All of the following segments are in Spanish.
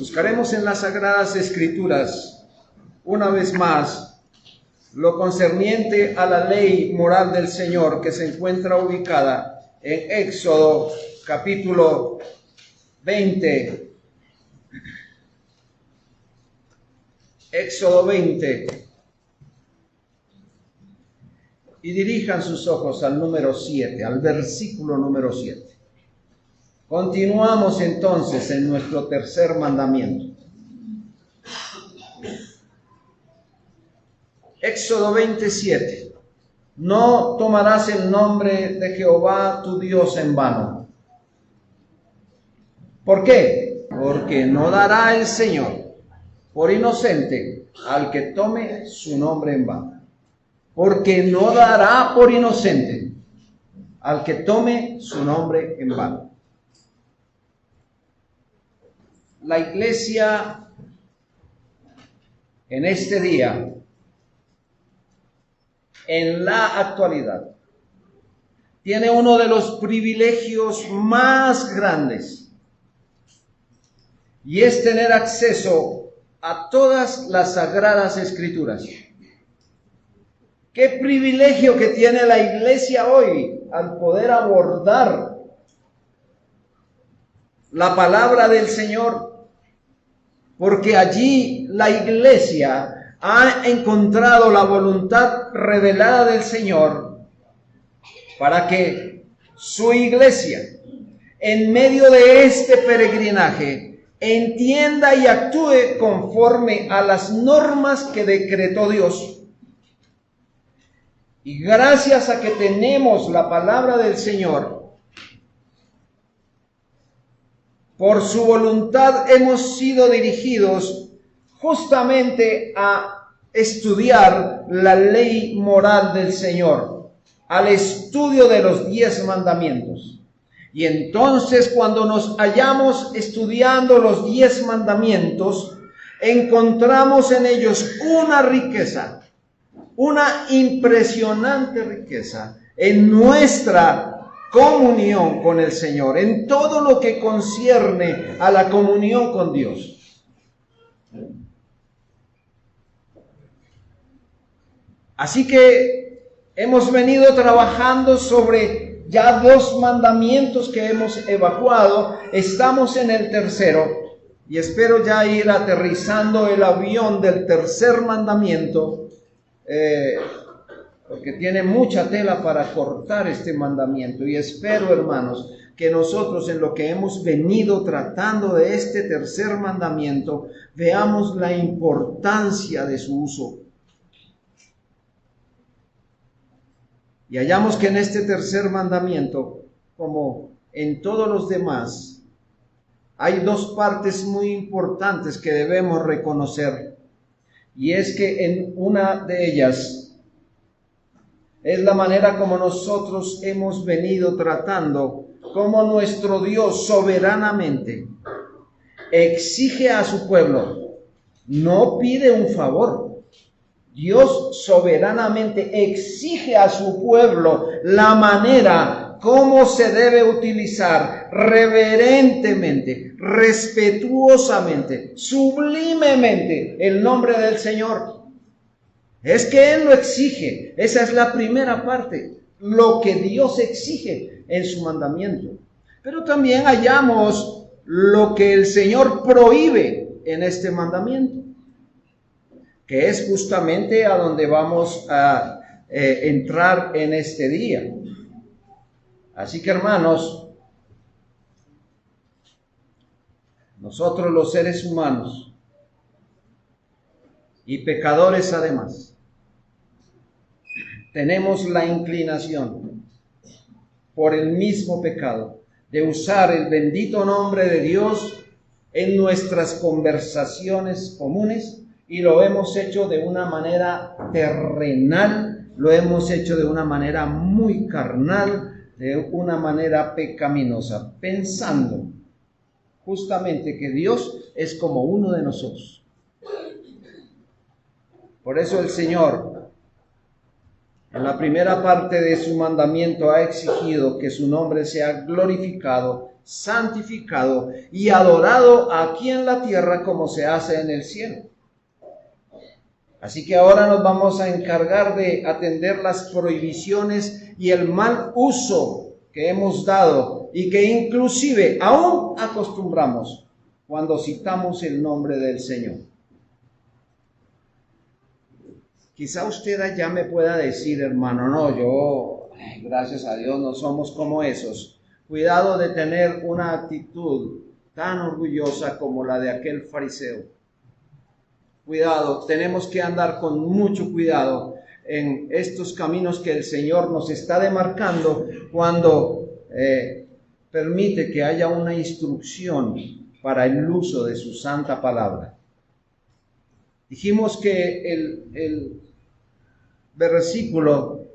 Buscaremos en las Sagradas Escrituras, una vez más, lo concerniente a la ley moral del Señor que se encuentra ubicada en Éxodo capítulo 20. Éxodo 20. Y dirijan sus ojos al número 7, al versículo número 7. Continuamos entonces en nuestro tercer mandamiento. Éxodo 27. No tomarás el nombre de Jehová tu Dios en vano. ¿Por qué? Porque no dará el Señor por inocente al que tome su nombre en vano. Porque no dará por inocente al que tome su nombre en vano. La iglesia en este día, en la actualidad, tiene uno de los privilegios más grandes, y es tener acceso a todas las Sagradas Escrituras. Qué privilegio que tiene la iglesia hoy al poder abordar la palabra del Señor, porque allí la iglesia ha encontrado la voluntad revelada del Señor para que su iglesia, en medio de este peregrinaje, entienda y actúe conforme a las normas que decretó Dios. Y gracias a que tenemos la palabra del Señor, por su voluntad hemos sido dirigidos justamente a estudiar la ley moral del Señor, al estudio de los 10 mandamientos. Y entonces, cuando nos hallamos estudiando los 10 mandamientos, encontramos en ellos una riqueza, una impresionante riqueza en nuestra comunión con el Señor, en todo lo que concierne a la comunión con Dios. Así que hemos venido trabajando sobre ya 2 mandamientos que hemos evacuado. Estamos en el tercero y espero ya ir aterrizando el avión del tercer mandamiento, porque tiene mucha tela para cortar este mandamiento, y espero, hermanos, que nosotros en lo que hemos venido tratando de este tercer mandamiento veamos la importancia de su uso. Y hallamos que en este tercer mandamiento, como en todos los demás, hay 2 partes muy importantes que debemos reconocer. Y es que en una de ellas es la manera como nosotros hemos venido tratando, como nuestro Dios soberanamente exige a su pueblo, no pide un favor. Dios soberanamente exige a su pueblo la manera como se debe utilizar reverentemente, respetuosamente, sublimemente el nombre del Señor. Es que Él lo exige. Esa es la primera parte, lo que Dios exige en su mandamiento. Pero también hallamos lo que el Señor prohíbe en este mandamiento, que es justamente a donde vamos a entrar en este día. Así que, hermanos, nosotros los seres humanos, y pecadores además, tenemos la inclinación, por el mismo pecado, de usar el bendito nombre de Dios en nuestras conversaciones comunes, y lo hemos hecho de una manera terrenal, lo hemos hecho de una manera muy carnal, de una manera pecaminosa, pensando justamente que Dios es como uno de nosotros. Por eso el Señor, en la primera parte de su mandamiento, ha exigido que su nombre sea glorificado santificado y adorado aquí en la tierra como se hace en el cielo. Así que ahora nos vamos a encargar de atender las prohibiciones y el mal uso que hemos dado y que inclusive aún acostumbramos cuando citamos el nombre del Señor. Quizá usted allá me pueda decir, hermano, no, yo, gracias a Dios, no somos como esos. Cuidado de tener una actitud tan orgullosa como la de aquel fariseo. Cuidado, tenemos que andar con mucho cuidado en estos caminos que el Señor nos está demarcando cuando permite que haya una instrucción para el uso de su santa palabra. Dijimos que el versículo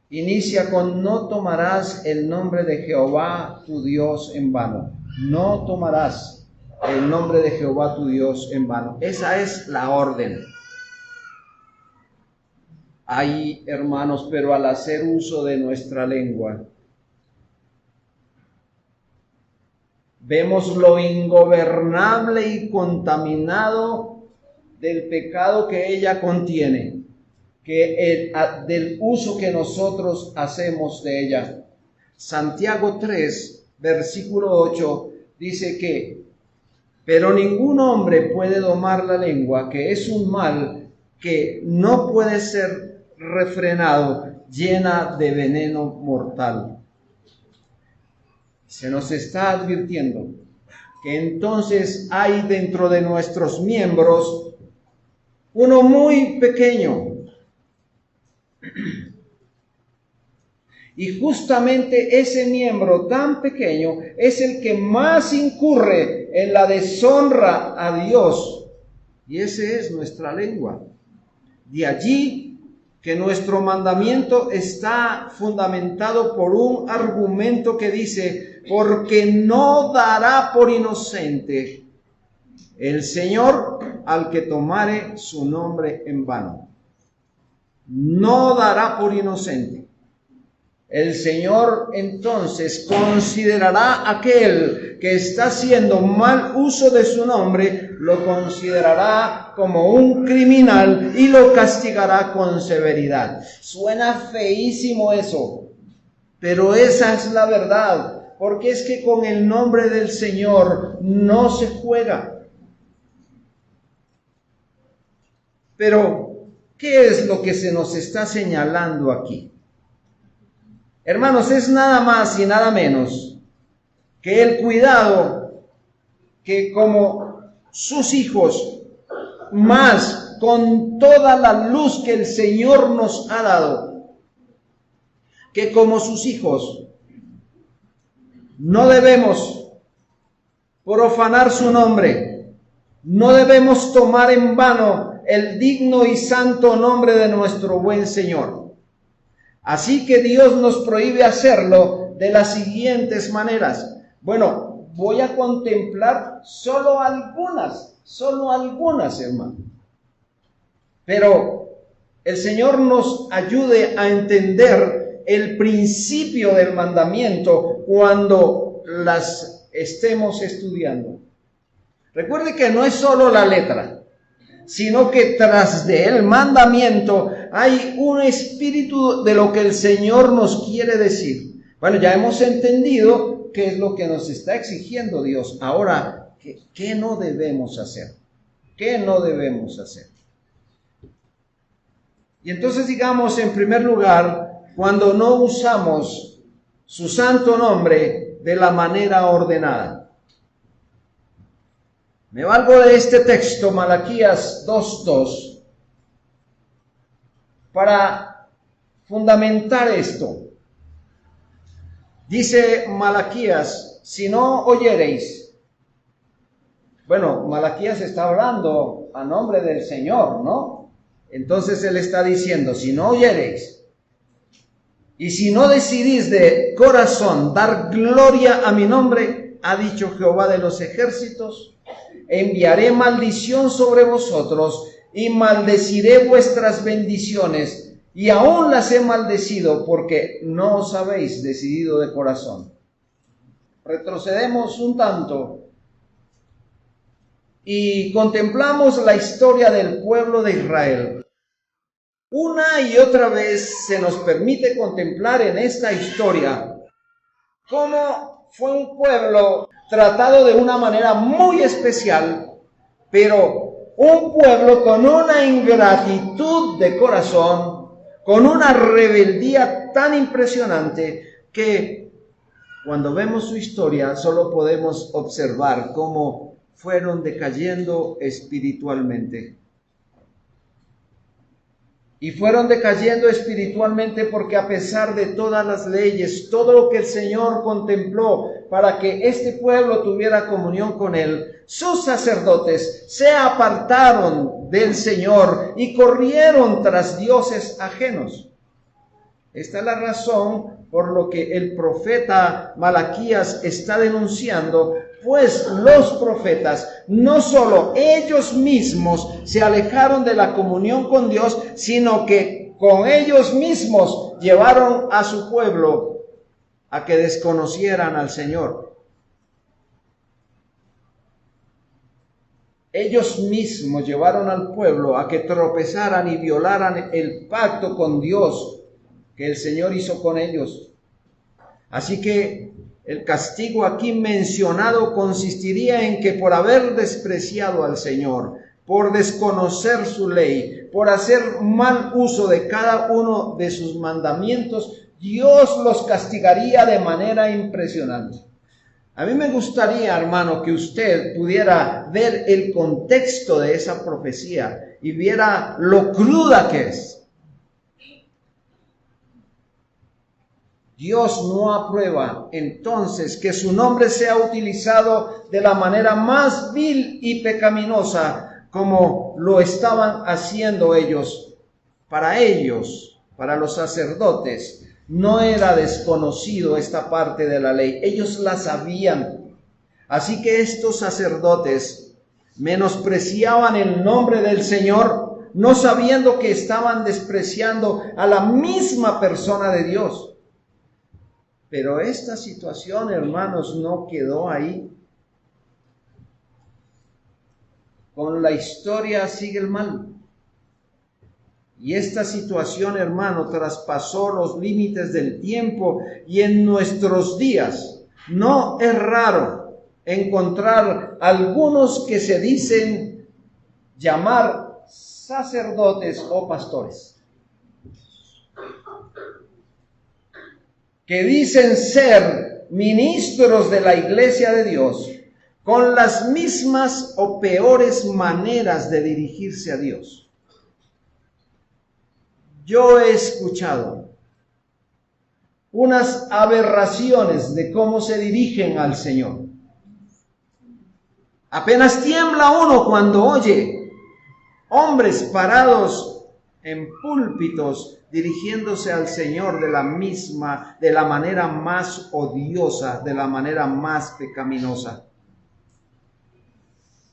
inicia con: no tomarás el nombre de Jehová tu Dios en vano. No tomarás el nombre de Jehová tu Dios en vano. Esa es la orden. Ay, hermanos, pero al hacer uso de nuestra lengua, vemos lo ingobernable y contaminado del pecado que ella contiene, del uso que nosotros hacemos de ella. Santiago 3, versículo 8, dice que: pero ningún hombre puede domar la lengua, que es un mal que no puede ser refrenado, llena de veneno mortal. Se nos está advirtiendo que entonces hay dentro de nuestros miembros uno muy pequeño. Y justamente ese miembro tan pequeño es el que más incurre en la deshonra a Dios. Y ese es nuestra lengua. De allí que nuestro mandamiento está fundamentado por un argumento que dice: porque no dará por inocente el Señor al que tomare su nombre en vano. No dará por inocente. El Señor entonces considerará aquel que está haciendo mal uso de su nombre, lo considerará como un criminal y lo castigará con severidad. Suena feísimo eso, pero esa es la verdad, porque es que con el nombre del Señor no se juega. Pero, ¿qué es lo que se nos está señalando aquí? Hermanos, es nada más y nada menos que el cuidado que como sus hijos, más con toda la luz que el Señor nos ha dado, que como sus hijos no debemos profanar su nombre, no debemos tomar en vano el digno y santo nombre de nuestro buen Señor. Así que Dios nos prohíbe hacerlo de las siguientes maneras. Bueno, voy a contemplar solo algunas, hermano. Pero el Señor nos ayude a entender el principio del mandamiento cuando las estemos estudiando. Recuerde que no es solo la letra, sino que tras del mandamiento hay un espíritu de lo que el Señor nos quiere decir. Bueno, ya hemos entendido qué es lo que nos está exigiendo Dios. Ahora, ¿qué no debemos hacer? ¿Qué no debemos hacer? Y entonces digamos, en primer lugar, cuando no usamos su santo nombre de la manera ordenada. Me valgo de este texto, Malaquías 2:2, para fundamentar esto. Dice Malaquías: si no oyereis. Bueno, Malaquías está hablando a nombre del Señor, ¿no? Entonces él está diciendo: si no oyereis, y si no decidís de corazón dar gloria a mi nombre, ha dicho Jehová de los ejércitos, enviaré maldición sobre vosotros y maldeciré vuestras bendiciones, y aún las he maldecido porque no os habéis decidido de corazón. retrocedemos un tanto y contemplamos la historia del pueblo de Israel. Una y otra vez se nos permite contemplar en esta historia cómo fue un pueblo tratado de una manera muy especial, pero un pueblo con una ingratitud de corazón, con una rebeldía tan impresionante que cuando vemos su historia solo podemos observar cómo fueron decayendo espiritualmente. Y fueron decayendo espiritualmente porque a pesar de todas las leyes, todo lo que el Señor contempló para que este pueblo tuviera comunión con Él, sus sacerdotes se apartaron del Señor y corrieron tras dioses ajenos. Esta es la razón por lo que el profeta Malaquías está denunciando, pues los profetas, no solo ellos mismos se alejaron de la comunión con Dios, sino que con ellos mismos llevaron a su pueblo a que desconocieran al Señor. Ellos mismos llevaron al pueblo a que tropezaran y violaran el pacto con Dios que el Señor hizo con ellos. Así que el castigo aquí mencionado consistiría en que por haber despreciado al Señor, por desconocer su ley, por hacer mal uso de cada uno de sus mandamientos, Dios los castigaría de manera impresionante. A mí me gustaría, hermano, que usted pudiera ver el contexto de esa profecía y viera lo cruda que es. Dios no aprueba entonces que su nombre sea utilizado de la manera más vil y pecaminosa como lo estaban haciendo ellos. Para ellos, para los sacerdotes, no era desconocido esta parte de la ley. Ellos la sabían. Así que estos sacerdotes menospreciaban el nombre del Señor, no sabiendo que estaban despreciando a la misma persona de Dios. Pero esta situación, hermanos, no quedó ahí. Con la historia sigue el mal. Y esta situación, hermano, traspasó los límites del tiempo y en nuestros días no es raro encontrar algunos que se dicen llamar sacerdotes o pastores, que dicen ser ministros de la iglesia de Dios, con las mismas o peores maneras de dirigirse a Dios. Yo he escuchado unas aberraciones de cómo se dirigen al Señor. Apenas tiembla uno cuando oye hombres parados en púlpitos dirigiéndose al Señor de la manera más odiosa, de la manera más pecaminosa.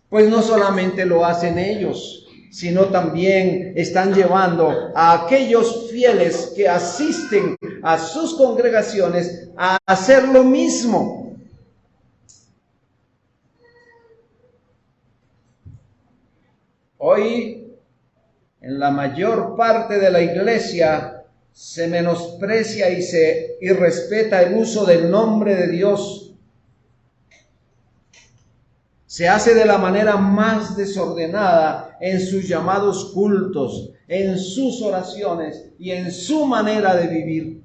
Pues no solamente lo hacen ellos, sino también están llevando a aquellos fieles que asisten a sus congregaciones a hacer lo mismo. Hoy, en la mayor parte de la iglesia, se menosprecia y respeta el uso del nombre de Dios. Se hace de la manera más desordenada en sus llamados cultos, en sus oraciones y en su manera de vivir.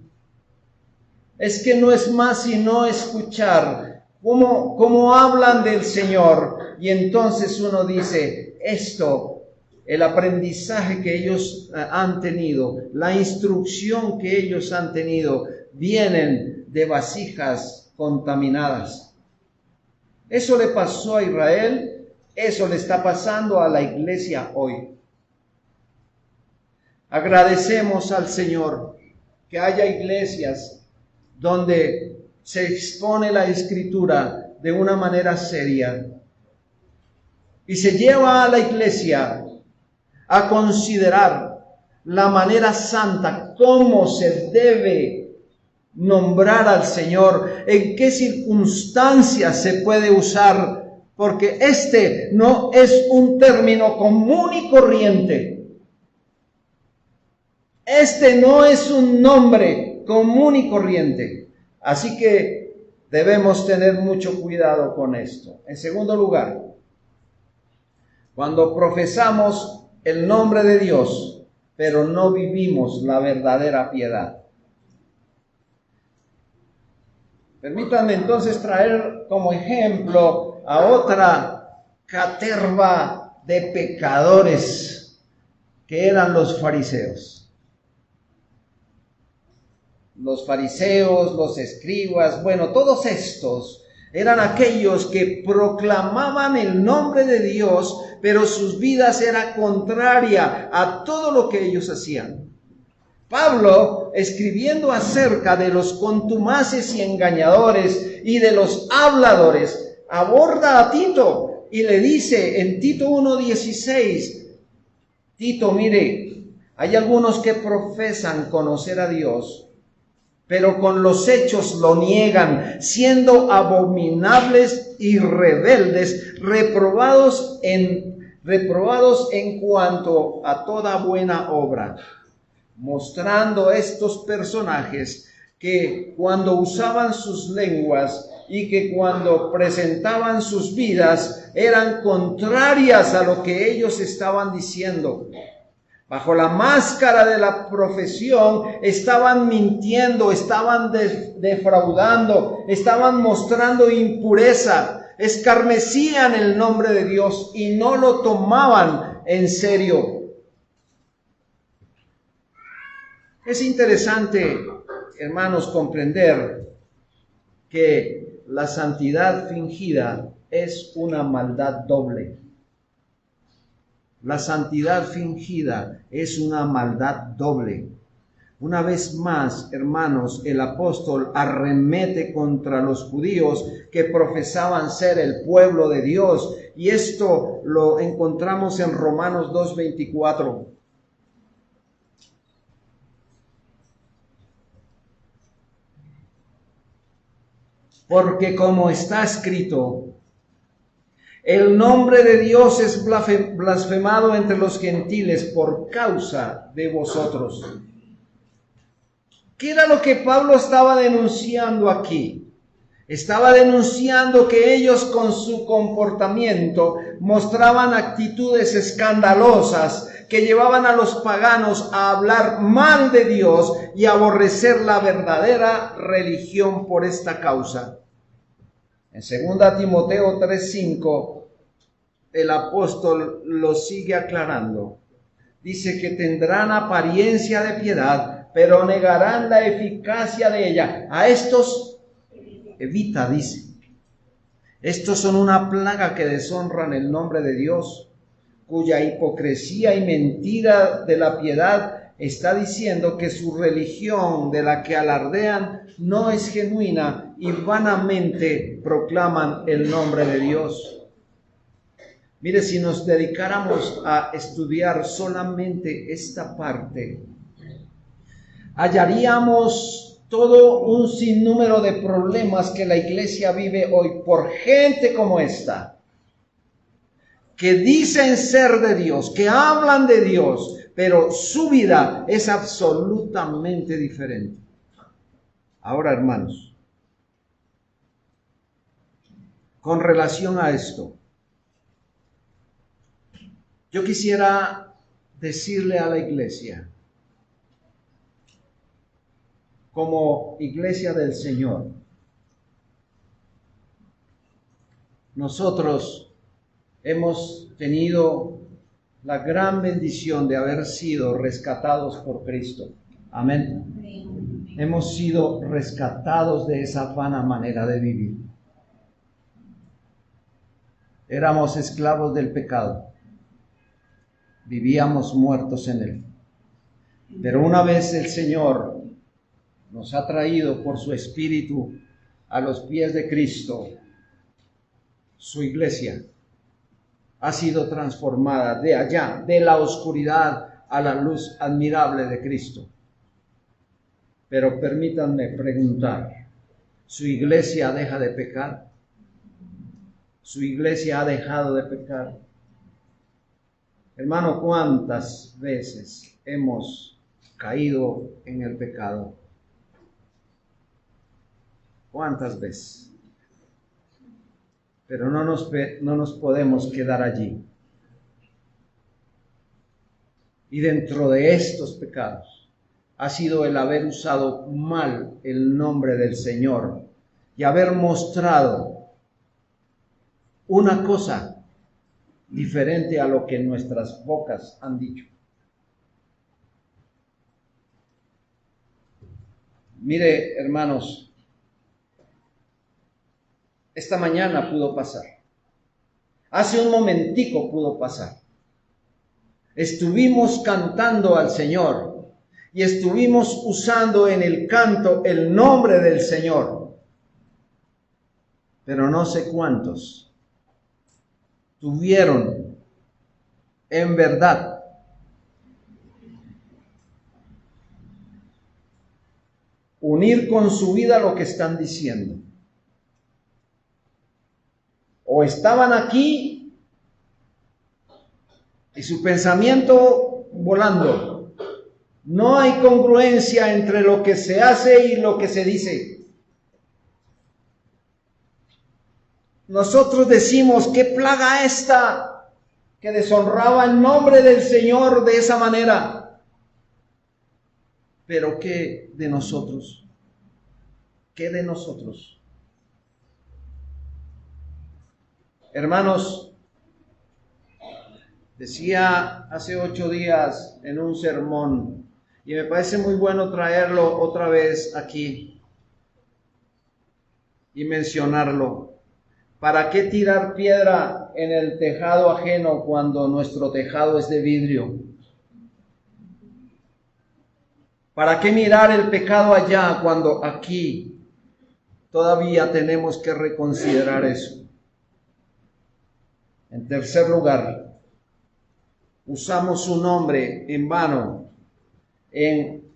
Es que no es más sino escuchar cómo hablan del Señor, y entonces uno dice, el aprendizaje que ellos han tenido, la instrucción que ellos han tenido, vienen de vasijas contaminadas. Eso le pasó a Israel, eso le está pasando a la iglesia hoy. Agradecemos al Señor que haya iglesias donde se expone la Escritura de una manera seria y se lleva a la iglesia a considerar la manera santa, cómo se debe nombrar al Señor, en qué circunstancias se puede usar, porque este no es un término común y corriente. Este no es un nombre común y corriente. Así que debemos tener mucho cuidado con esto. En segundo lugar, cuando profesamos el nombre de Dios, pero no vivimos la verdadera piedad. Permítanme entonces traer como ejemplo a otra caterva de pecadores que eran los fariseos. Los fariseos, los escribas, bueno, todos estos eran aquellos que proclamaban el nombre de Dios, pero sus vidas eran contrarias a todo lo que ellos hacían. Pablo, escribiendo acerca de los contumaces y engañadores y de los habladores, aborda a Tito y le dice en Tito 1:16, Tito, mire, hay algunos que profesan conocer a Dios, pero con los hechos lo niegan, siendo abominables y rebeldes, reprobados en cuanto a toda buena obra. Mostrando estos personajes que cuando usaban sus lenguas y que cuando presentaban sus vidas eran contrarias a lo que ellos estaban diciendo. Bajo la máscara de la profesión estaban mintiendo, estaban defraudando, estaban mostrando impureza, escarnecían el nombre de Dios y no lo tomaban en serio. Es interesante, hermanos, comprender que la santidad fingida es una maldad doble. La santidad fingida es una maldad doble. Una vez más, hermanos, el apóstol arremete contra los judíos que profesaban ser el pueblo de Dios. Y esto lo encontramos en Romanos 2:24. Porque como está escrito, el nombre de Dios es blasfemado entre los gentiles por causa de vosotros. ¿Qué era lo que Pablo estaba denunciando aquí? Estaba denunciando que ellos con su comportamiento mostraban actitudes escandalosas que llevaban a los paganos a hablar mal de Dios y a aborrecer la verdadera religión por esta causa. En 2 Timoteo 3:5, el apóstol lo sigue aclarando. Dice que tendrán apariencia de piedad, pero negarán la eficacia de ella. A estos evita, dice. Estos son una plaga que deshonran el nombre de Dios, cuya hipocresía y mentira de la piedad está diciendo que su religión de la que alardean no es genuina y vanamente proclaman el nombre de Dios. Mire, si nos dedicáramos a estudiar solamente esta parte, hallaríamos todo un sinnúmero de problemas que la iglesia vive hoy por gente como esta, que dicen ser de Dios, que hablan de Dios, pero su vida es absolutamente diferente. Ahora, hermanos, con relación a esto, yo quisiera decirle a la iglesia, como iglesia del Señor, nosotros hemos tenido la gran bendición de haber sido rescatados por Cristo. Amén. Hemos sido rescatados de esa vana manera de vivir. Éramos esclavos del pecado. Vivíamos muertos en él. Pero una vez el Señor nos ha traído por su Espíritu a los pies de Cristo, su iglesia ha sido transformada de allá, de la oscuridad a la luz admirable de Cristo. Pero permítanme preguntar, ¿su iglesia deja de pecar? ¿Su iglesia ha dejado de pecar? Hermano, ¿cuántas veces hemos caído en el pecado? ¿Cuántas veces? Pero no nos podemos quedar allí. Y dentro de estos pecados ha sido el haber usado mal el nombre del Señor y haber mostrado una cosa diferente a lo que nuestras bocas han dicho. Mire, hermanos, esta mañana pudo pasar. Hace un momentico pudo pasar. Estuvimos cantando al Señor y estuvimos usando en el canto el nombre del Señor. Pero no sé cuántos tuvieron en verdad unir con su vida lo que están diciendo. O estaban aquí y su pensamiento volando. No hay congruencia entre lo que se hace y lo que se dice. Nosotros decimos, ¿qué plaga esta que deshonraba el nombre del Señor de esa manera? Pero ¿qué de nosotros? ¿Qué de nosotros? Hermanos, decía hace 8 días en un sermón, y me parece muy bueno traerlo otra vez aquí y mencionarlo. ¿Para qué tirar piedra en el tejado ajeno cuando nuestro tejado es de vidrio? ¿Para qué mirar el pecado allá cuando aquí todavía tenemos que reconsiderar eso? En tercer lugar, usamos su nombre en vano, en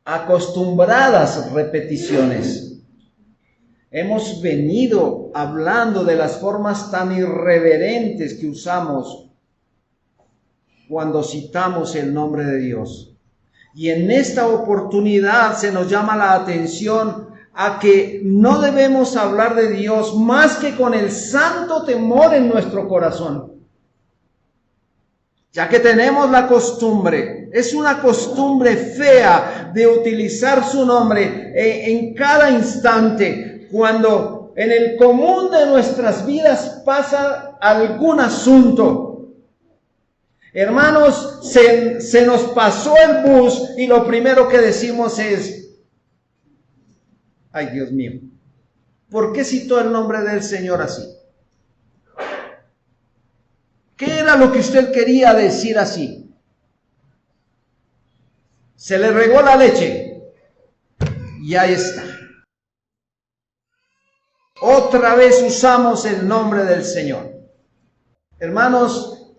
acostumbradas repeticiones. Hemos venido hablando de las formas tan irreverentes que usamos cuando citamos el nombre de Dios. Y en esta oportunidad se nos llama la atención a que no debemos hablar de Dios más que con el santo temor en nuestro corazón. Ya que tenemos la costumbre, es una costumbre fea de utilizar su nombre en cada instante, cuando en el común de nuestras vidas pasa algún asunto. Hermanos, se nos pasó el bus y lo primero que decimos es, ay Dios mío, ¿por qué citó el nombre del Señor así? ¿Qué era lo que usted quería decir así? Se le regó la leche y ahí está. Otra vez usamos el nombre del Señor. Hermanos,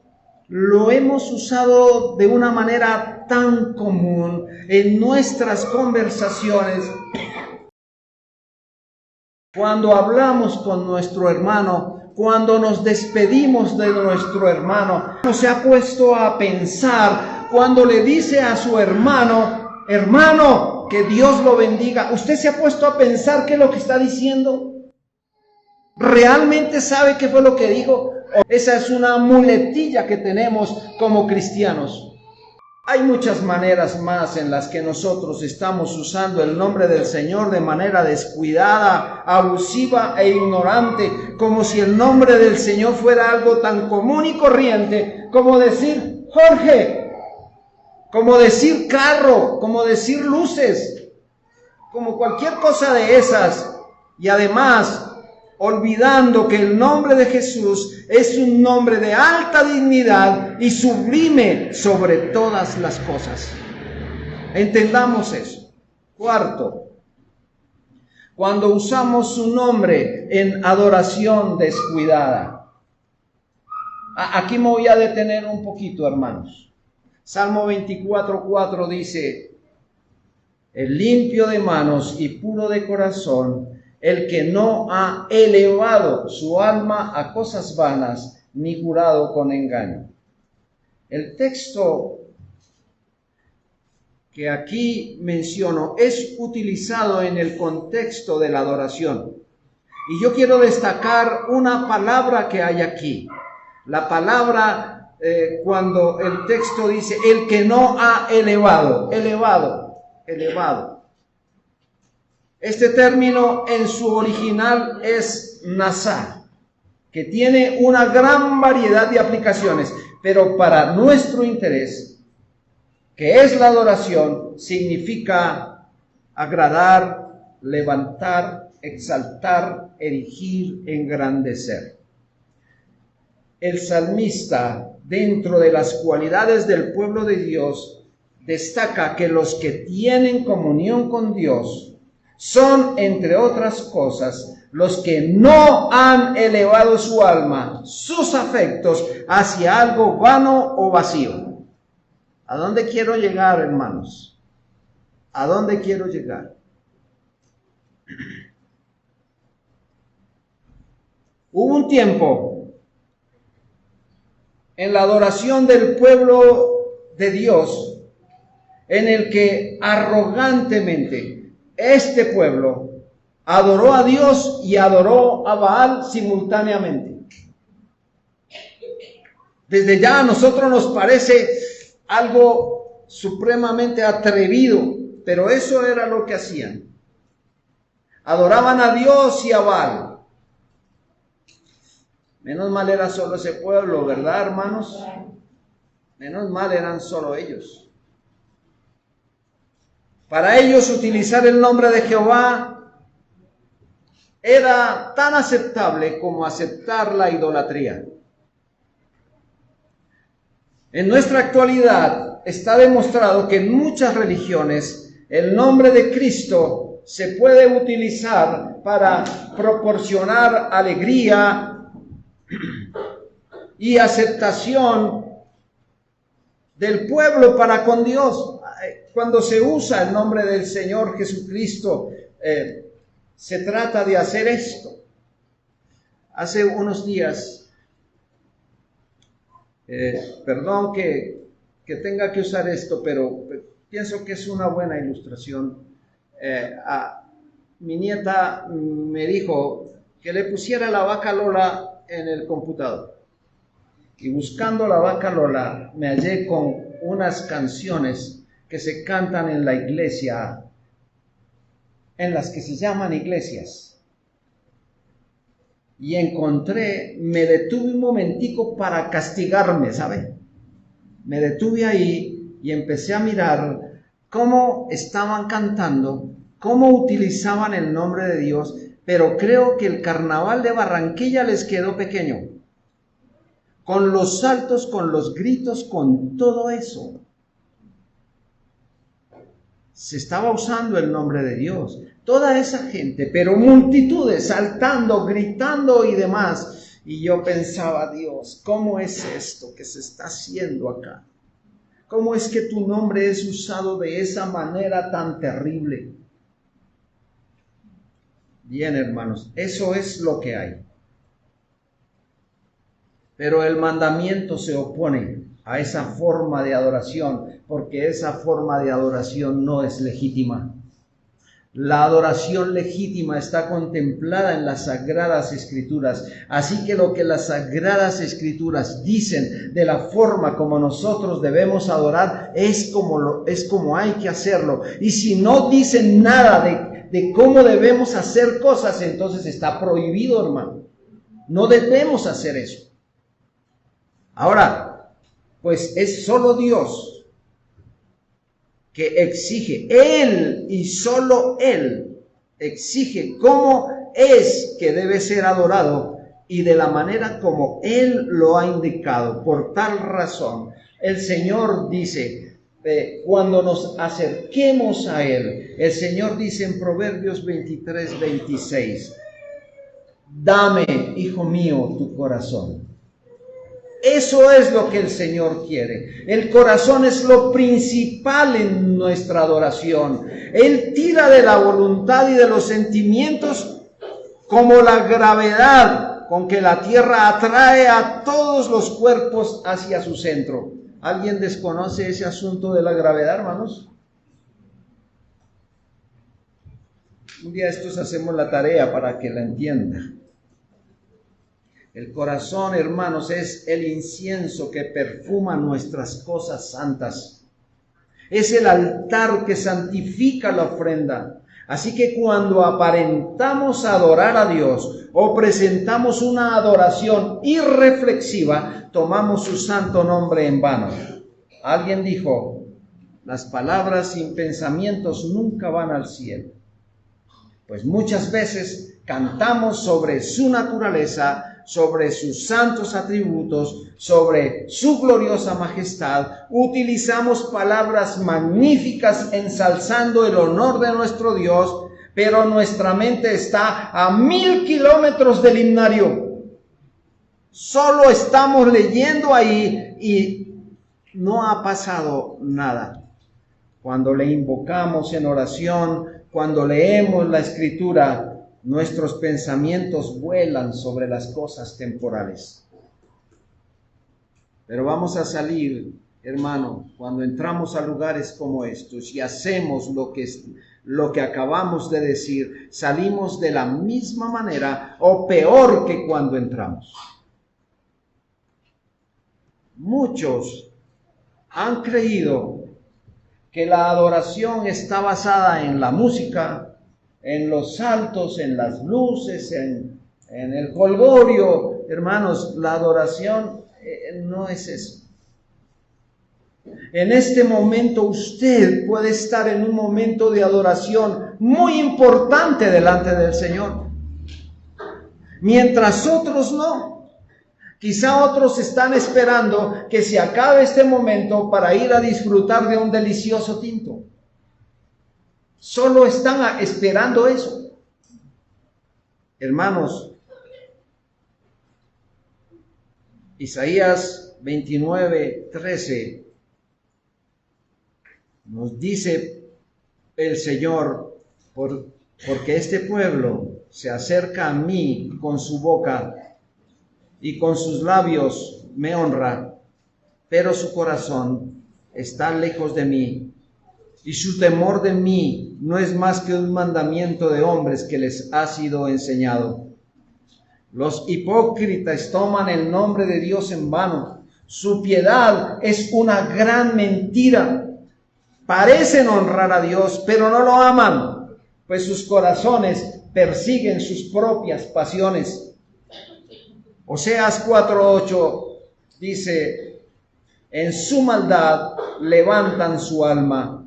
lo hemos usado de una manera tan común en nuestras conversaciones. Cuando hablamos con nuestro hermano, cuando nos despedimos de nuestro hermano, se ha puesto a pensar cuando le dice a su hermano, hermano, que Dios lo bendiga. ¿Usted se ha puesto a pensar qué es lo que está diciendo? ¿Realmente sabe qué fue lo que dijo? Esa es una muletilla que tenemos como cristianos. Hay muchas maneras más en las que nosotros estamos usando el nombre del Señor de manera descuidada, abusiva e ignorante, como si el nombre del Señor fuera algo tan común y corriente como decir Jorge, como decir carro, como decir luces, como cualquier cosa de esas. Y además, olvidando que el nombre de Jesús es un nombre de alta dignidad y sublime sobre todas las cosas. Entendamos eso. Cuarto, cuando usamos su nombre en adoración descuidada. Aquí me voy a detener un poquito, hermanos. Salmo 24:4 dice, el limpio de manos y puro de corazón, el que no ha elevado su alma a cosas vanas, ni jurado con engaño. El texto que aquí menciono es utilizado en el contexto de la adoración. Y yo quiero destacar una palabra que hay aquí. La palabra cuando el texto dice, el que no ha elevado. Este término en su original es nasá, que tiene una gran variedad de aplicaciones, pero para nuestro interés, que es la adoración, significa agradar, levantar, exaltar, erigir, engrandecer. El salmista, dentro de las cualidades del pueblo de Dios, destaca que los que tienen comunión con Dios son, entre otras cosas, los que no han elevado su alma, sus afectos, hacia algo vano o vacío. ¿A dónde quiero llegar, hermanos? ¿A dónde quiero llegar? Hubo un tiempo en la adoración del pueblo de Dios en el que arrogantemente este pueblo adoró a Dios y adoró a Baal simultáneamente. Desde ya a nosotros nos parece algo supremamente atrevido, pero eso era lo que hacían. Adoraban a Dios y a Baal. Menos mal era solo ese pueblo, ¿verdad, hermanos? Menos mal eran solo ellos. Para ellos utilizar el nombre de Jehová era tan aceptable como aceptar la idolatría. En nuestra actualidad está demostrado que en muchas religiones el nombre de Cristo se puede utilizar para proporcionar alegría y aceptación del pueblo para con Dios. Cuando se usa el nombre del Señor Jesucristo, se trata de hacer esto. Hace unos días, perdón que tenga que usar esto, pero pienso que es una buena ilustración. Mi nieta me dijo que le pusiera la vaca Lola en el computador. Y buscando la vaca Lola, me hallé con unas canciones que se cantan en la iglesia, en las que se llaman iglesias. Y me detuve un momentico para castigarme, ¿sabe? Me detuve ahí y empecé a mirar cómo estaban cantando, cómo utilizaban el nombre de Dios, pero creo que el carnaval de Barranquilla les quedó pequeño. Con los saltos, con los gritos, con todo eso. Se estaba usando el nombre de Dios. Toda esa gente, pero multitudes saltando, gritando y demás. Y yo pensaba, Dios, ¿cómo es esto que se está haciendo acá? ¿Cómo es que tu nombre es usado de esa manera tan terrible? Bien, hermanos, eso es lo que hay. Pero el mandamiento se opone a esa forma de adoración, porque esa forma de adoración no es legítima. La adoración legítima está contemplada en las Sagradas Escrituras. Así que lo que las Sagradas Escrituras dicen de la forma como nosotros debemos adorar es como hay que hacerlo. Y si no dicen nada de cómo debemos hacer cosas, entonces está prohibido, hermano. No debemos hacer eso. Ahora, pues es solo Dios que exige, Él y solo Él exige cómo es que debe ser adorado y de la manera como Él lo ha indicado. Por tal razón, el Señor dice, cuando nos acerquemos a Él, el Señor dice en Proverbios 23:26, dame, hijo mío, tu corazón. Eso es lo que el Señor quiere. El corazón es lo principal en nuestra adoración. Él tira de la voluntad y de los sentimientos como la gravedad con que la tierra atrae a todos los cuerpos hacia su centro. ¿Alguien desconoce ese asunto de la gravedad, hermanos? Un día estos hacemos la tarea para que la entienda. El corazón, hermanos, es el incienso que perfuma nuestras cosas santas. Es el altar que santifica la ofrenda. Así que cuando aparentamos adorar a Dios o presentamos una adoración irreflexiva, tomamos su santo nombre en vano. Alguien dijo, las palabras sin pensamientos nunca van al cielo. Pues muchas veces cantamos sobre su naturaleza, sobre sus santos atributos, sobre su gloriosa majestad. Utilizamos palabras magníficas ensalzando el honor de nuestro Dios, pero nuestra mente está a 1000 kilómetros del himnario. Solo estamos leyendo ahí y no ha pasado nada. Cuando le invocamos en oración, cuando leemos la Escritura, nuestros pensamientos vuelan sobre las cosas temporales. Pero vamos a salir, hermano, cuando entramos a lugares como estos y hacemos lo que acabamos de decir, salimos de la misma manera o peor que cuando entramos. Muchos han creído que la adoración está basada en la música, en los saltos, en las luces, en el jolgorio. Hermanos, la adoración no es eso. En este momento usted puede estar en un momento de adoración muy importante delante del Señor, mientras otros no. Quizá otros están esperando que se acabe este momento para ir a disfrutar de un delicioso tinto. Solo están esperando eso. Hermanos, Isaías 29:13 nos dice el Señor, porque este pueblo se acerca a mí con su boca y con sus labios me honra, pero su corazón está lejos de mí, y su temor de mí no es más que un mandamiento de hombres que les ha sido enseñado. Los hipócritas toman el nombre de Dios en vano. Su piedad es una gran mentira. Parecen honrar a Dios, pero no lo aman, pues sus corazones persiguen sus propias pasiones. Oseas 4:8 dice, en su maldad levantan su alma,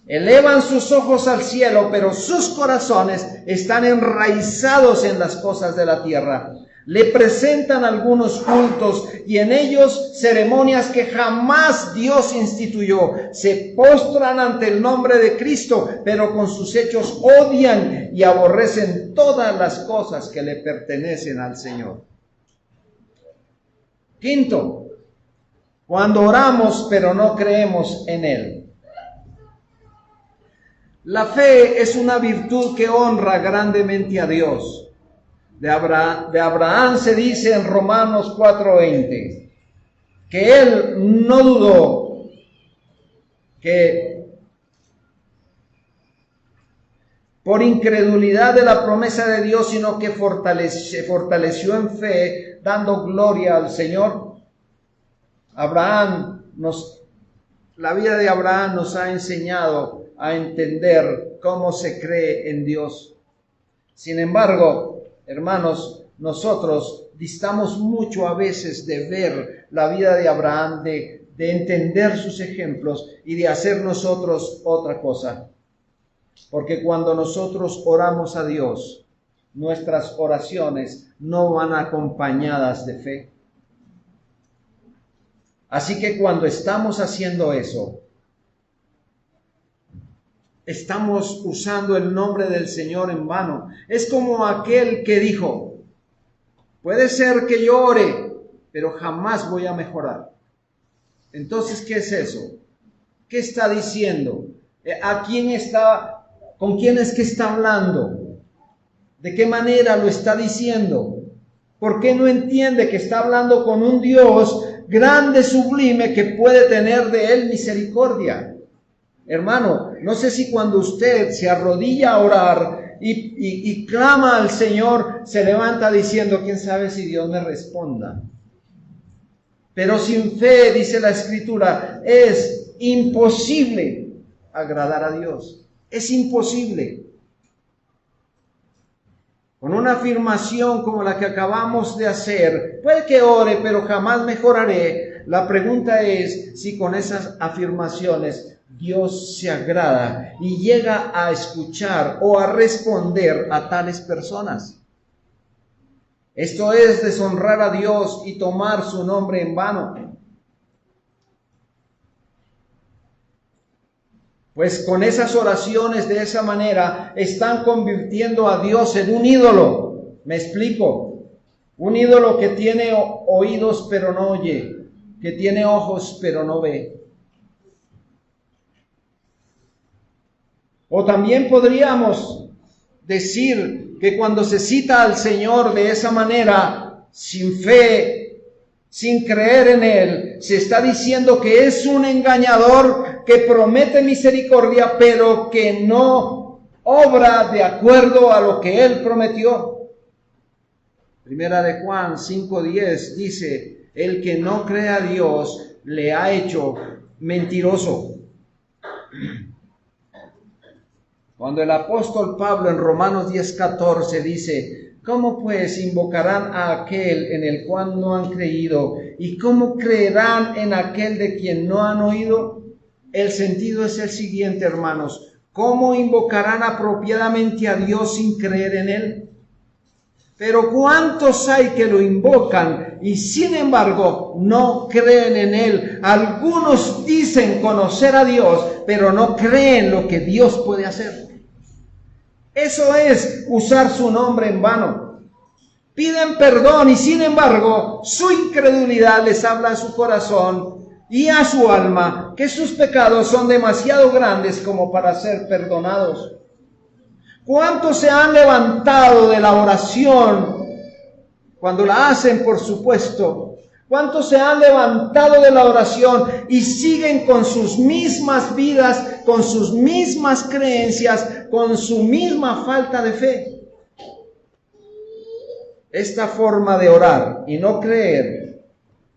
elevan sus ojos al cielo, pero sus corazones están enraizados en las cosas de la tierra. Le presentan algunos cultos y en ellos ceremonias que jamás Dios instituyó. Se postran ante el nombre de Cristo, pero con sus hechos odian y aborrecen todas las cosas que le pertenecen al Señor. Quinto, cuando oramos pero no creemos en Él. La fe es una virtud que honra grandemente a Dios. De Abraham se dice en Romanos 4:20 que él no dudó, que por incredulidad de la promesa de Dios, sino que se fortaleció en fe, dando gloria al Señor. La vida de Abraham nos ha enseñado a entender cómo se cree en Dios. Sin embargo, hermanos, nosotros distamos mucho a veces de ver la vida de Abraham, de entender sus ejemplos y de hacer nosotros otra cosa. Porque cuando nosotros oramos a Dios, nuestras oraciones no van acompañadas de fe. Así que cuando estamos haciendo eso, estamos usando el nombre del Señor en vano. Es como aquel que dijo, puede ser que yo ore, pero jamás voy a mejorar. Entonces, ¿qué es eso? ¿Qué está diciendo? ¿Con quién es que está hablando? ¿De qué manera lo está diciendo? ¿Por qué no entiende que está hablando con un Dios grande, sublime, que puede tener de él misericordia? Hermano, no sé si cuando usted se arrodilla a orar y clama al Señor, se levanta diciendo, quién sabe si Dios me responda. Pero sin fe, dice la Escritura, es imposible agradar a Dios. Es imposible. Con una afirmación como la que acabamos de hacer, puede que ore, pero jamás mejoraré. La pregunta es si con esas afirmaciones Dios se agrada y llega a escuchar o a responder a tales personas. Esto es deshonrar a Dios y tomar su nombre en vano. Pues con esas oraciones de esa manera están convirtiendo a Dios en un ídolo. ¿Me explico? Un ídolo que tiene oídos pero no oye, que tiene ojos pero no ve. O también podríamos decir que cuando se cita al Señor de esa manera, sin fe, sin creer en Él, se está diciendo que es un engañador que promete misericordia, pero que no obra de acuerdo a lo que Él prometió. Primera de Juan 5:10 dice, el que no cree a Dios le ha hecho mentiroso. Cuando el apóstol Pablo en Romanos 10:14 dice, ¿cómo pues invocarán a aquel en el cual no han creído? ¿Y cómo creerán en aquel de quien no han oído? El sentido es el siguiente, hermanos. ¿Cómo invocarán apropiadamente a Dios sin creer en Él? Pero ¿cuántos hay que lo invocan y sin embargo no creen en Él? Algunos dicen conocer a Dios, pero no creen lo que Dios puede hacer. Eso es usar su nombre en vano. Piden perdón y sin embargo su incredulidad les habla a su corazón y a su alma que sus pecados son demasiado grandes como para ser perdonados. ¿Cuántos se han levantado de la oración cuando la hacen, por supuesto? ¿Cuántos se han levantado de la oración y siguen con sus mismas vidas, con sus mismas creencias, con su misma falta de fe? Esta forma de orar y no creer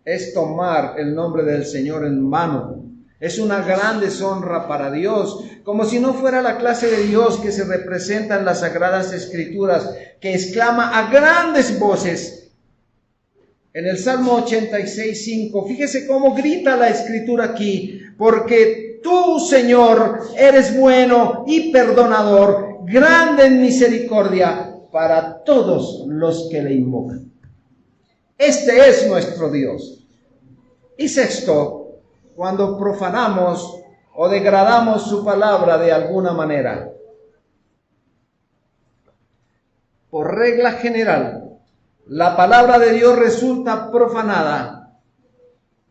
es tomar el nombre del Señor en vano. Es una gran deshonra para Dios, como si no fuera la clase de Dios que se representa en las Sagradas Escrituras, que exclama a grandes voces. En el Salmo 86:5, fíjese cómo grita la Escritura aquí, porque tú, Señor, eres bueno y perdonador, grande en misericordia para todos los que le invocan. Este es nuestro Dios. Y sexto, cuando profanamos o degradamos su palabra de alguna manera. Por regla general, la palabra de Dios resulta profanada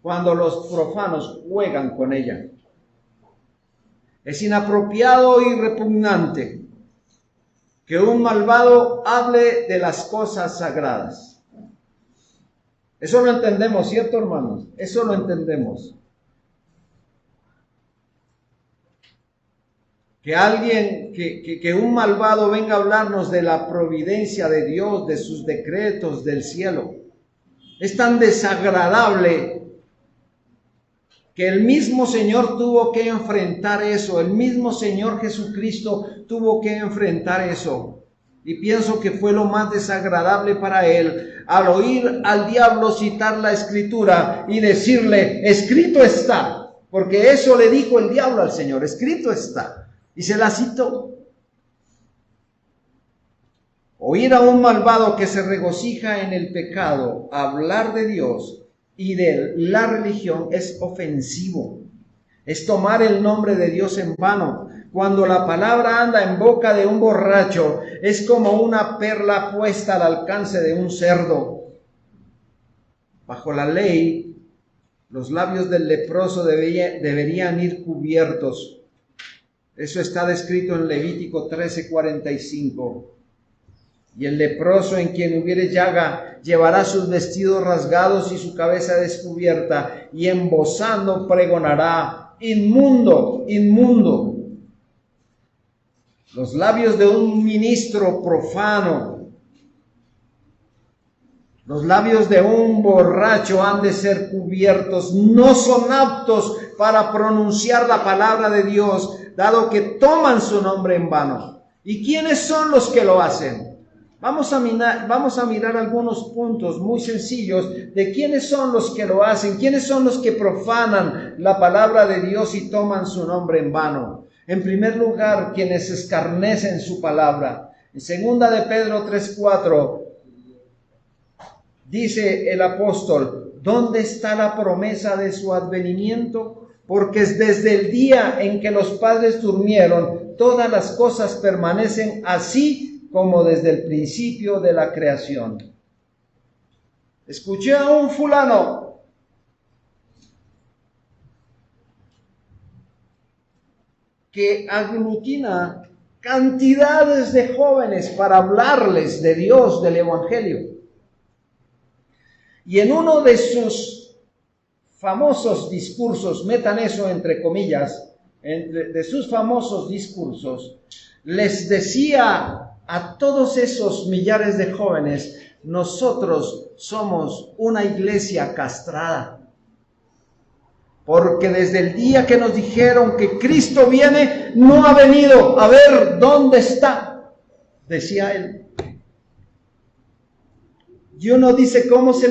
cuando los profanos juegan con ella. Es inapropiado y repugnante que un malvado hable de las cosas sagradas. Eso lo entendemos, ¿cierto, hermanos? Eso lo entendemos. Que alguien, que un malvado venga a hablarnos de la providencia de Dios, de sus decretos del cielo. Es tan desagradable que el mismo Señor tuvo que enfrentar eso. El mismo Señor Jesucristo tuvo que enfrentar eso. Y pienso que fue lo más desagradable para Él al oír al diablo citar la Escritura y decirle, escrito está. Porque eso le dijo el diablo al Señor, escrito está. Y se la citó. Oír a un malvado que se regocija en el pecado, hablar de Dios y de la religión es ofensivo. Es tomar el nombre de Dios en vano. Cuando la palabra anda en boca de un borracho, es como una perla puesta al alcance de un cerdo. Bajo la ley, los labios del leproso deberían ir cubiertos. Eso está descrito en Levítico 13:45. Y el leproso en quien hubiere llaga llevará sus vestidos rasgados y su cabeza descubierta, y embozando pregonará: inmundo, inmundo. Los labios de un ministro profano, los labios de un borracho han de ser cubiertos. No son aptos para pronunciar la palabra de Dios, dado que toman su nombre en vano. ¿Y quiénes son los que lo hacen? Vamos a mirar algunos puntos muy sencillos de quiénes son los que lo hacen, quiénes son los que profanan la palabra de Dios y toman su nombre en vano. En primer lugar, quienes escarnecen su palabra. En segunda de Pedro 3:4 dice el apóstol: ¿dónde está la promesa de su advenimiento? Porque desde el día en que los padres durmieron, todas las cosas permanecen así como desde el principio de la creación. Escuché a un fulano que aglutina cantidades de jóvenes para hablarles de Dios, del Evangelio. Y en uno de sus famosos discursos, metan eso entre comillas, de sus famosos discursos, les decía a todos esos millares de jóvenes: nosotros somos una iglesia castrada. Porque desde el día que nos dijeron que Cristo viene, no ha venido. A ver, ¿dónde está?, decía él. Y uno dice: ¿cómo se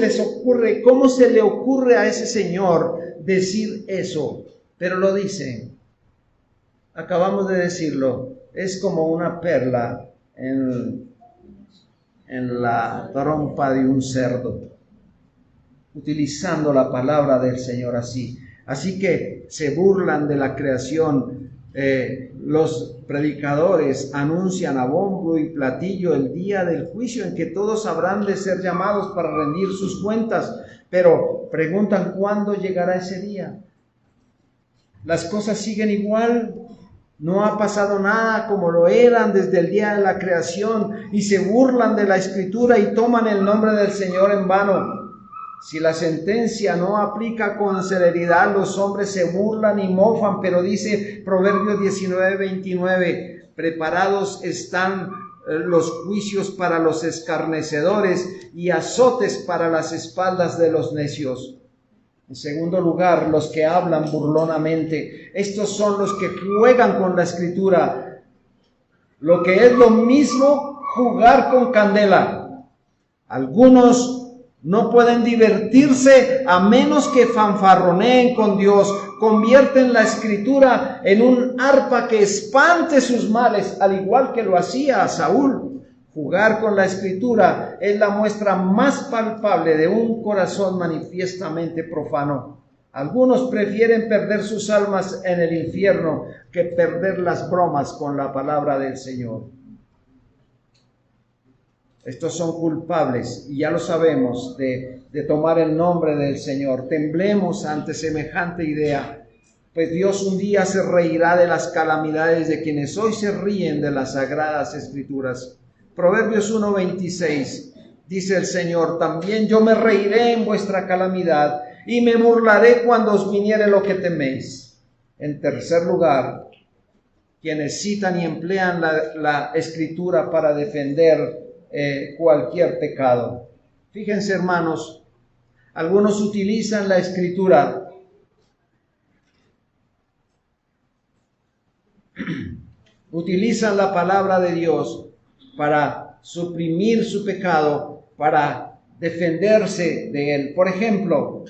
le ocurre a ese señor decir eso? Pero lo dice. Acabamos de decirlo. Es como una perla en la trompa de un cerdo, utilizando la palabra del Señor así. Así que se burlan de la creación. Los predicadores anuncian a bombo y platillo el día del juicio en que todos habrán de ser llamados para rendir sus cuentas, pero preguntan: ¿cuándo llegará ese día? Las cosas siguen igual. No ha pasado nada como lo eran desde el día de la creación, y se burlan de la Escritura y toman el nombre del Señor en vano. Si la sentencia no aplica con celeridad, los hombres se burlan y mofan, pero dice Proverbios 19:29, preparados están los juicios para los escarnecedores y azotes para las espaldas de los necios. En segundo lugar, los que hablan burlonamente. Estos son los que juegan con la Escritura. Lo que es lo mismo jugar con candela. Algunos no pueden divertirse a menos que fanfarroneen con Dios. Convierten la Escritura en un arpa que espante sus males, al igual que lo hacía Saúl. Jugar con la Escritura es la muestra más palpable de un corazón manifiestamente profano. Algunos prefieren perder sus almas en el infierno que perder las bromas con la palabra del Señor. Estos son culpables, y ya lo sabemos, de tomar el nombre del Señor. Temblemos ante semejante idea, pues Dios un día se reirá de las calamidades de quienes hoy se ríen de las sagradas Escrituras. Proverbios 1:26, dice el Señor: también yo me reiré en vuestra calamidad y me burlaré cuando os viniere lo que teméis. En tercer lugar, quienes citan y emplean la Escritura para defender cualquier pecado. Fíjense, hermanos, algunos utilizan la Escritura utilizan la palabra de Dios para suprimir su pecado, para defenderse de él. Por ejemplo,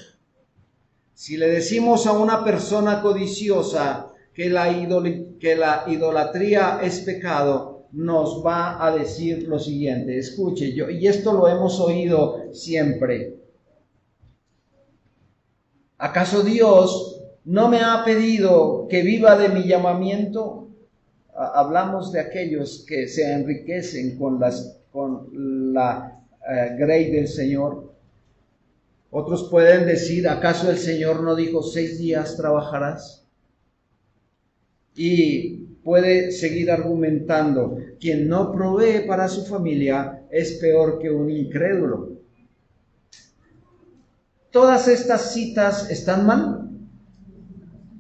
si le decimos a una persona codiciosa que la idolatría es pecado, nos va a decir lo siguiente. Escuche, y esto lo hemos oído siempre: ¿acaso Dios no me ha pedido que viva de mi llamamiento? Hablamos de aquellos que se enriquecen con la grey del Señor. Otros pueden decir, ¿acaso el Señor no dijo 6 días trabajarás? Y puede seguir argumentando, quien no provee para su familia es peor que un incrédulo. ¿Todas estas citas están mal?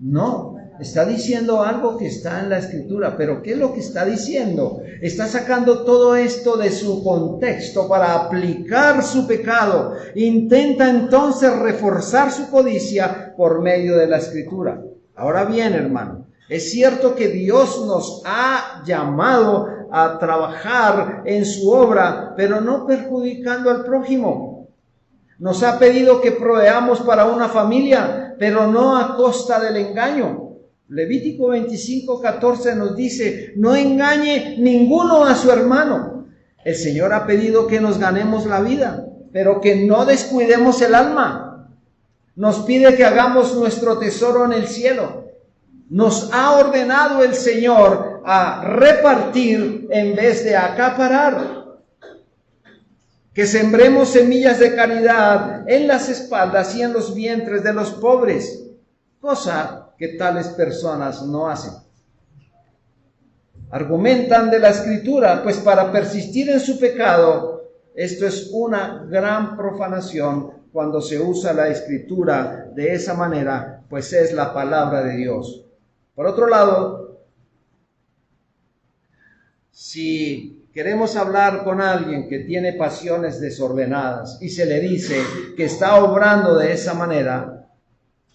No, está diciendo algo que está en la Escritura, pero ¿qué es lo que está diciendo? Está sacando todo esto de su contexto para aplicar su pecado. Intenta entonces reforzar su codicia por medio de la Escritura. Ahora bien, hermano, es cierto que Dios nos ha llamado a trabajar en su obra, pero no perjudicando al prójimo. Nos ha pedido que proveamos para una familia, pero no a costa del engaño. Levítico 25:14 nos dice, no engañe ninguno a su hermano. El Señor ha pedido que nos ganemos la vida, pero que no descuidemos el alma. Nos pide que hagamos nuestro tesoro en el cielo. Nos ha ordenado el Señor a repartir en vez de acaparar. Que sembremos semillas de caridad en las espaldas y en los vientres de los pobres, cosa que tales personas no hacen. Argumentan de la Escritura, pues para persistir en su pecado, esto es una gran profanación cuando se usa la Escritura de esa manera, pues es la palabra de Dios. Por otro lado, si queremos hablar con alguien que tiene pasiones desordenadas y se le dice que está obrando de esa manera,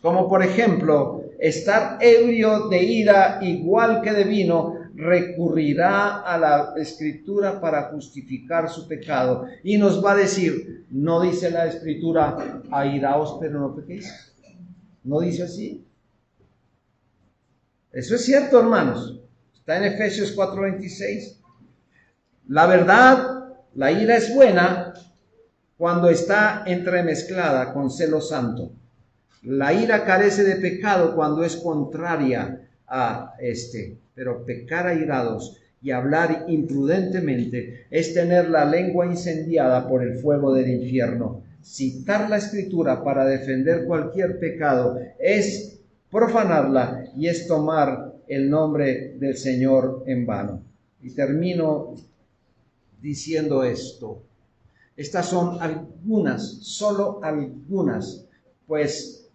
como por ejemplo, estar ebrio de ira igual que de vino, recurrirá a la Escritura para justificar su pecado y nos va a decir, ¿no dice la Escritura, airaos pero no pequéis? ¿No dice así? Eso es cierto, hermanos. Está en Efesios 4:26. La verdad, la ira es buena cuando está entremezclada con celo santo. La ira carece de pecado cuando es contraria a este. Pero pecar airados y hablar imprudentemente es tener la lengua incendiada por el fuego del infierno. Citar la Escritura para defender cualquier pecado es profanarla y es tomar el nombre del Señor en vano. Y termino diciendo esto. Estas son algunas, solo algunas, pues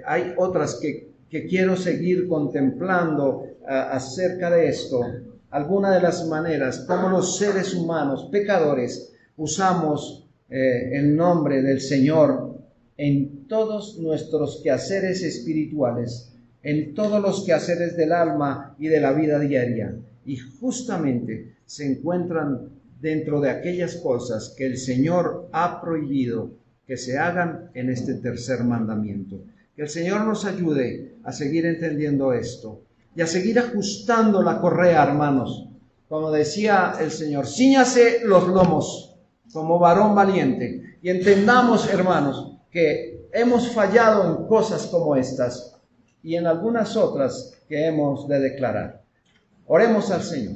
hay otras que quiero seguir contemplando acerca de esto. Algunas de las maneras como los seres humanos pecadores usamos el nombre del Señor en todos nuestros quehaceres espirituales, en todos los quehaceres del alma y de la vida diaria. Y justamente se encuentran dentro de aquellas cosas que el Señor ha prohibido que se hagan en este tercer mandamiento. Que el Señor nos ayude a seguir entendiendo esto y a seguir ajustando la correa, hermanos. Como decía el Señor, cíñase los lomos como varón valiente. Y entendamos, hermanos, que hemos fallado en cosas como estas y en algunas otras que hemos de declarar. Oremos al Señor.